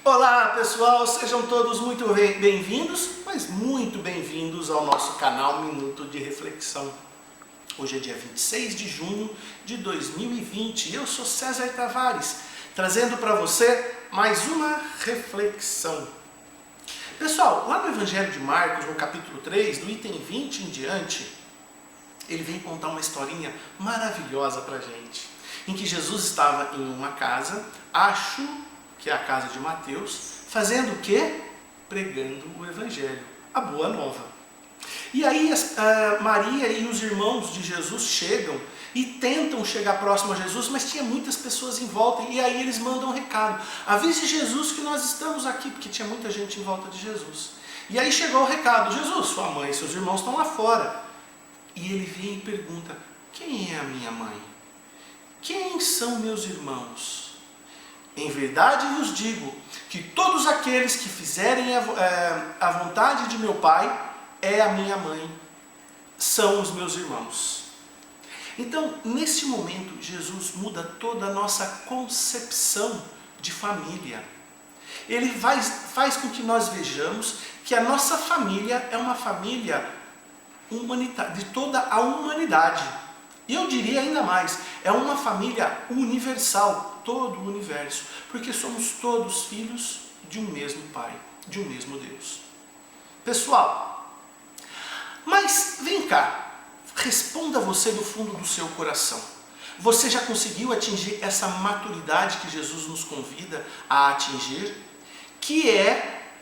Olá pessoal, sejam todos muito bem-vindos, mas muito bem-vindos ao nosso canal Minuto de Reflexão. Hoje é dia 26 de junho de 2020 e eu sou César Tavares, trazendo para você mais uma reflexão. Pessoal, lá no Evangelho de Marcos, no capítulo 3, do item 20 em diante, ele vem contar uma historinha maravilhosa para a gente, em que Jesus estava em uma casa, acho que é a casa de Mateus, fazendo o quê? Pregando o Evangelho, a Boa Nova. E aí Maria e os irmãos de Jesus chegam e tentam chegar próximo a Jesus, mas tinha muitas pessoas em volta, e aí eles mandam um recado: avise Jesus que nós estamos aqui, porque tinha muita gente em volta de Jesus. E aí chegou o recado: Jesus, sua mãe e seus irmãos estão lá fora. E ele vem e pergunta: quem é a minha mãe? Quem são meus irmãos? Em verdade vos digo que todos aqueles que fizerem a vontade de meu Pai é a minha mãe, são os meus irmãos. Então, nesse momento, Jesus muda toda a nossa concepção de família. Ele faz com que nós vejamos que a nossa família é uma família humanitária, de toda a humanidade. E eu diria ainda mais, é uma família universal, todo o universo, porque somos todos filhos de um mesmo Pai, de um mesmo Deus. Pessoal, mas vem cá, responda você do fundo do seu coração. Você já conseguiu atingir essa maturidade que Jesus nos convida a atingir? Que é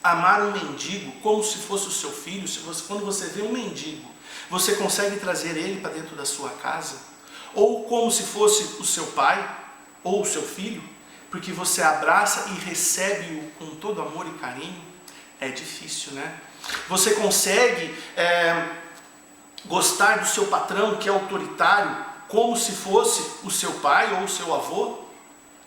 amar um mendigo como se fosse o seu filho. Quando você vê um mendigo, você consegue trazer ele para dentro da sua casa? Ou como se fosse o seu pai ou o seu filho? Porque você abraça e recebe-o com todo amor e carinho? É difícil, né? Você consegue gostar do seu patrão, que é autoritário, como se fosse o seu pai ou o seu avô?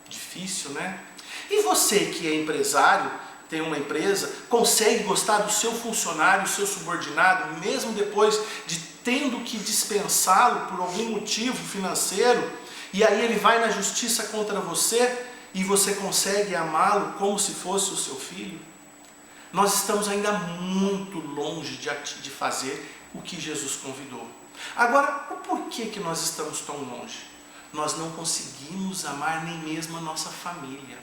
Difícil, né? E você que é empresário, tem uma empresa, consegue gostar do seu funcionário, do seu subordinado, mesmo depois de tendo que dispensá-lo por algum motivo financeiro, e aí ele vai na justiça contra você, e você consegue amá-lo como se fosse o seu filho? Nós estamos ainda muito longe de fazer o que Jesus convidou. Agora, o porquê que nós estamos tão longe? Nós não conseguimos amar nem mesmo a nossa família.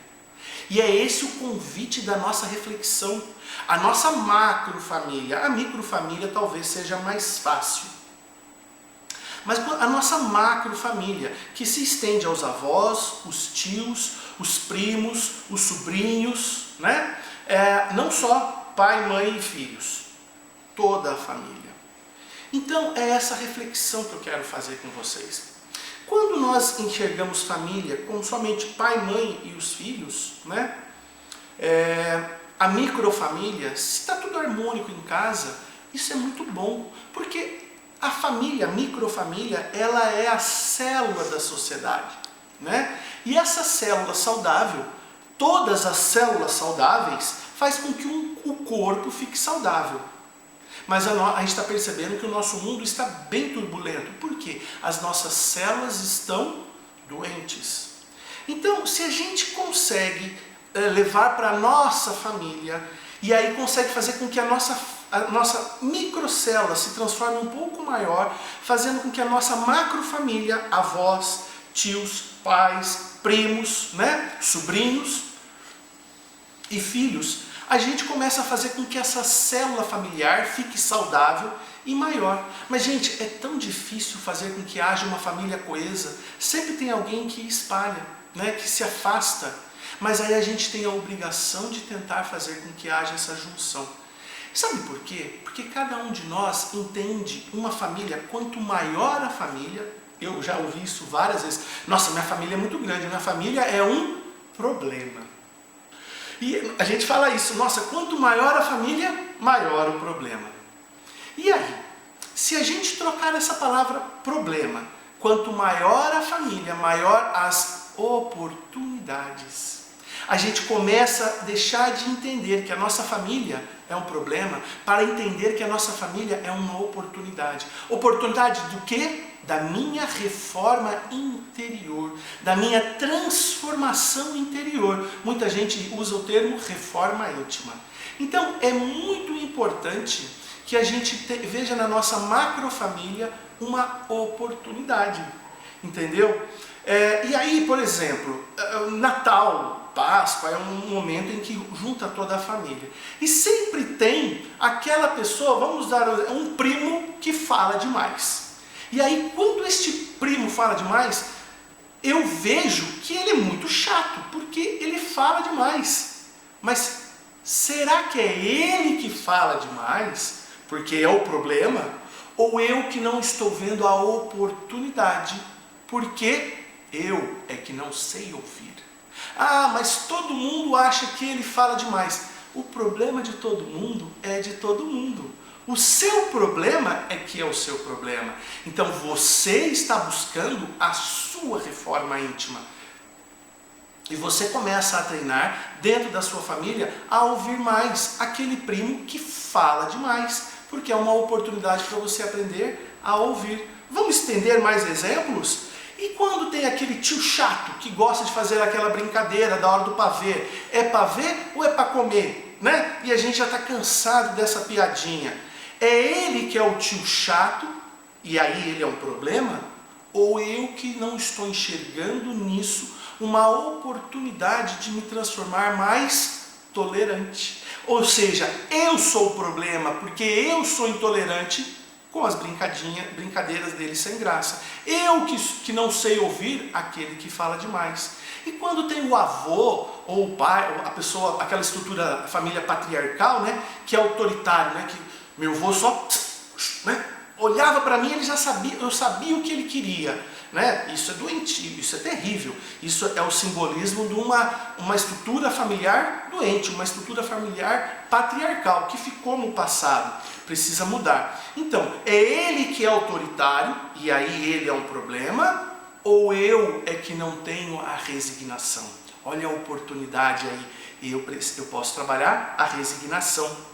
E é esse o convite da nossa reflexão. A nossa macrofamília, a microfamília talvez seja mais fácil. Mas a nossa macrofamília, que se estende aos avós, os tios, os primos, os sobrinhos, né? Não só pai, mãe e filhos, toda a família. Então é essa reflexão que eu quero fazer com vocês. Quando nós enxergamos família como somente pai, mãe e os filhos, né? A microfamília, se está tudo harmônico em casa, isso é muito bom, porque a família, a microfamília, ela é a célula da sociedade, né? E essa célula saudável, todas as células saudáveis, faz com que o corpo fique saudável. Mas a gente está percebendo que o nosso mundo está bem turbulento. Por quê? As nossas células estão doentes. Então, se a gente consegue levar para a nossa família, e aí consegue fazer com que a nossa microcélula se transforme um pouco maior, fazendo com que a nossa macrofamília, avós, tios, pais, primos, né, sobrinhos e filhos, a gente começa a fazer com que essa célula familiar fique saudável e maior. Mas, gente, é tão difícil fazer com que haja uma família coesa. Sempre tem alguém que espalha, né, que se afasta. Mas aí a gente tem a obrigação de tentar fazer com que haja essa junção. Sabe por quê? Porque cada um de nós entende uma família, quanto maior a família, eu já ouvi isso várias vezes: nossa, minha família é muito grande, minha família é um problema. E a gente fala isso: nossa, quanto maior a família, maior o problema. E aí, se a gente trocar essa palavra problema, quanto maior a família, maior as oportunidades. A gente começa a deixar de entender que a nossa família é um problema, para entender que a nossa família é uma oportunidade. Oportunidade do quê? da minha reforma interior, da minha transformação interior. Muita gente usa o termo reforma íntima. Então é muito importante que a gente veja na nossa macrofamília uma oportunidade, entendeu? E aí, por exemplo, Natal, Páscoa é um momento em que junta toda a família. E sempre tem aquela pessoa, vamos dar um primo que fala demais. E aí, quando este primo fala demais, eu vejo que ele é muito chato, porque ele fala demais. Mas será que é ele que fala demais, porque é o problema? Ou eu que não estou vendo a oportunidade, porque eu é que não sei ouvir? Ah, mas todo mundo acha que ele fala demais. O problema de todo mundo é de todo mundo. O seu problema é que é o seu problema. Então você está buscando a sua reforma íntima. E você começa a treinar dentro da sua família a ouvir mais aquele primo que fala demais. Porque é uma oportunidade para você aprender a ouvir. Vamos estender mais exemplos? E quando tem aquele tio chato que gosta de fazer aquela brincadeira da hora do pavê? É pavê ou é para comer? Né? E a gente já está cansado dessa piadinha. É ele que é o tio chato e aí ele é um problema? Ou eu que não estou enxergando nisso uma oportunidade de me transformar mais tolerante? Ou seja, eu sou o problema porque eu sou intolerante com as brincadeiras dele sem graça. Eu que não sei ouvir aquele que fala demais. E quando tem o avô ou o pai, ou a pessoa, aquela estrutura, família patriarcal, né, que é autoritário, né, que meu avô só, né, olhava para mim, ele já sabia, eu sabia o que ele queria, né? Isso é doentio, isso é terrível. Isso é o simbolismo de uma estrutura familiar doente, uma estrutura familiar patriarcal que ficou no passado, precisa mudar. Então, é ele que é autoritário e aí ele é um problema, ou eu é que não tenho a resignação? Olha a oportunidade aí, eu posso trabalhar a resignação.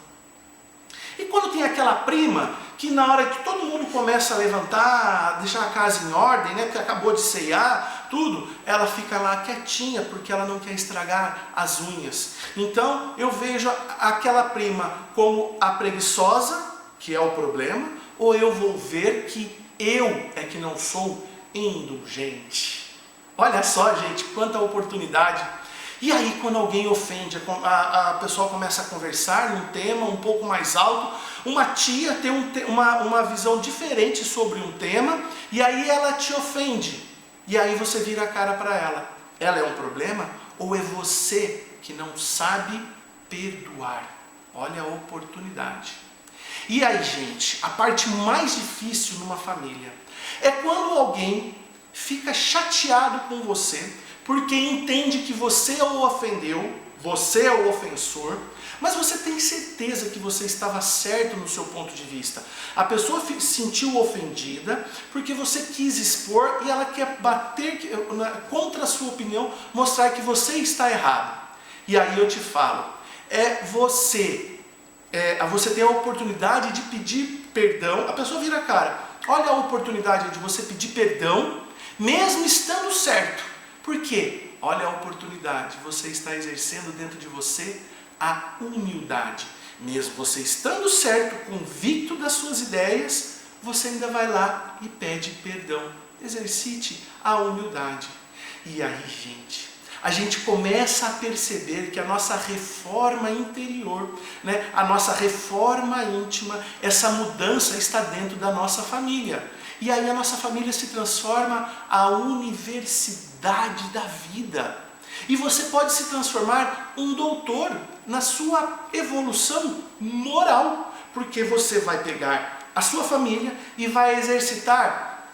E quando tem aquela prima que na hora que todo mundo começa a levantar, deixar a casa em ordem, né, porque acabou de ceiar, tudo, ela fica lá quietinha porque ela não quer estragar as unhas. Então eu vejo aquela prima como a preguiçosa, que é o problema, ou eu vou ver que eu é que não sou indulgente. Olha só, gente, quanta oportunidade. E aí quando alguém ofende, a pessoa começa a conversar num tema um pouco mais alto, uma tia tem uma visão diferente sobre um tema, e aí ela te ofende, e aí você vira a cara para ela. Ela é um problema ou é você que não sabe perdoar? Olha a oportunidade. E aí, gente, a parte mais difícil numa família é quando alguém fica chateado com você, porque entende que você o ofendeu, você é o ofensor, mas você tem certeza que você estava certo no seu ponto de vista. A pessoa se sentiu ofendida porque você quis expor e ela quer bater contra a sua opinião, mostrar que você está errado. E aí eu te falo, você tem a oportunidade de pedir perdão, a pessoa vira a cara. Olha a oportunidade de você pedir perdão, mesmo estando certo. Por quê? Olha a oportunidade, você está exercendo dentro de você a humildade. Mesmo você estando certo, convicto das suas ideias, você ainda vai lá e pede perdão. Exercite a humildade. E aí, gente, a gente começa a perceber que a nossa reforma interior, né, a nossa reforma íntima, essa mudança está dentro da nossa família. E aí a nossa família se transforma a universidade da vida. E você pode se transformar um doutor na sua evolução moral, porque você vai pegar a sua família e vai exercitar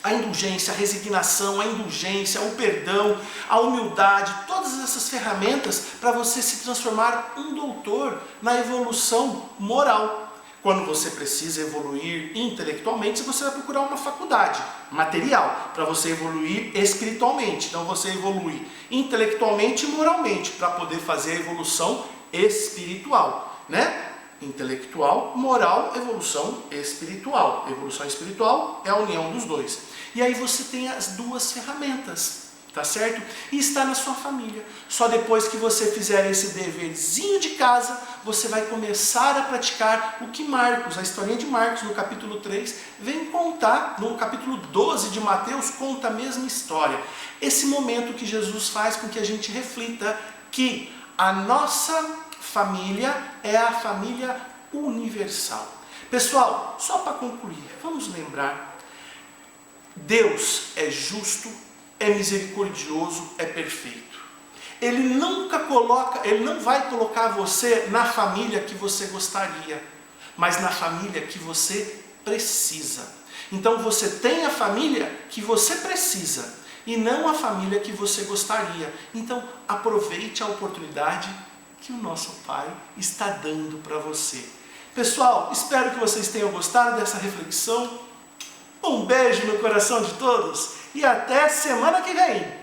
a indulgência, a resignação, a indulgência, o perdão, a humildade, todas essas ferramentas para você se transformar um doutor na evolução moral. Quando você precisa evoluir intelectualmente, você vai procurar uma faculdade material para você evoluir espiritualmente. Então você evolui intelectualmente e moralmente para poder fazer a evolução espiritual, né? intelectual, moral, evolução espiritual. Evolução espiritual é a união dos dois. E aí você tem as duas ferramentas, tá certo? E está na sua família. Só depois que você fizer esse deverzinho de casa, você vai começar a praticar o que Marcos, a historinha de Marcos, no capítulo 3, vem contar. No capítulo 12 de Mateus, conta a mesma história. Esse momento que Jesus faz com que a gente reflita que a nossa família é a família universal. Pessoal, só para concluir, vamos lembrar: Deus é justo, é misericordioso, é perfeito. Ele não vai colocar você na família que você gostaria, mas na família que você precisa. Então você tem a família que você precisa e não a família que você gostaria. Então aproveite a oportunidade que o nosso Pai está dando para você. Pessoal, espero que vocês tenham gostado dessa reflexão. Um beijo no coração de todos e até semana que vem!